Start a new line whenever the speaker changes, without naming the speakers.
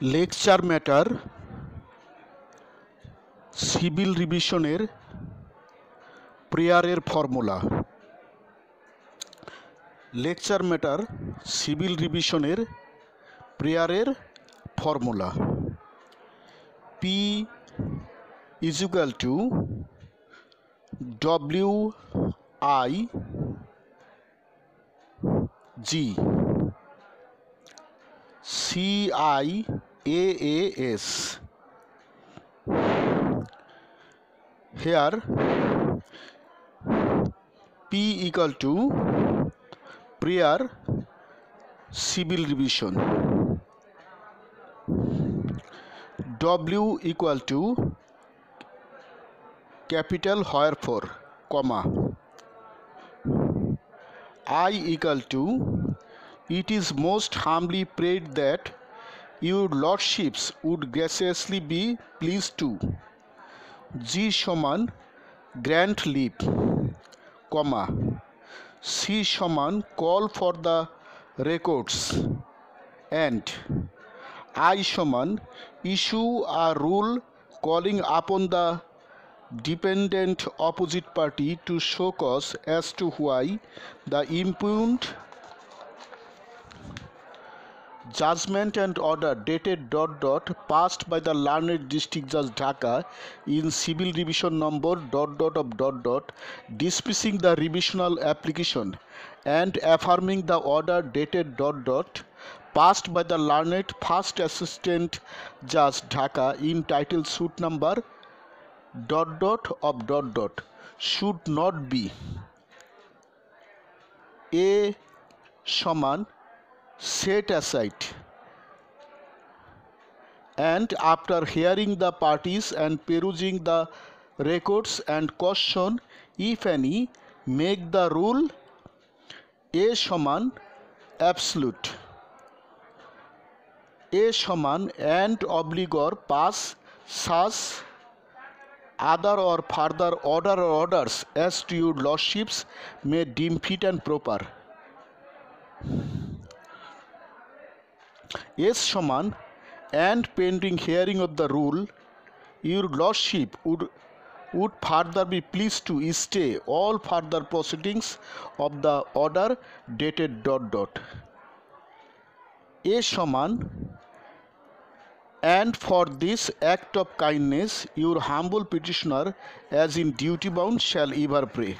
Lecture matter civil রিভিশনের প্রেয়ারের formula. Lecture matter civil রিভিশনের প্রেয়ারের formula. P is equal to W I G CIAAS. Here P equal to prior civil revision, W equal to capital wherefore, comma, I equal to it is most humbly prayed that your lordships would graciously be pleased to G সমান grant leave, comma, C সমান call for the records and I সমান issue a rule calling upon the dependent opposite party to show cause as to why the impugned judgment and order dated ... passed by the learned district judge Dhaka in civil revision number ... dismissing the revisional application and affirming the order dated ... passed by the learned first assistant judge Dhaka in title suit number ... should not be A সমান set aside and after hearing the parties and perusing the records and caution if any make the rule A সমান absolute, A সমান and obligor pass such other or further order or orders as to your lordships may deem fit and proper. S সমান and pending hearing of the rule your lordship would further be pleased to stay all further proceedings of the order dated ... A সমান and for this act of kindness your humble petitioner as in duty bound shall ever pray.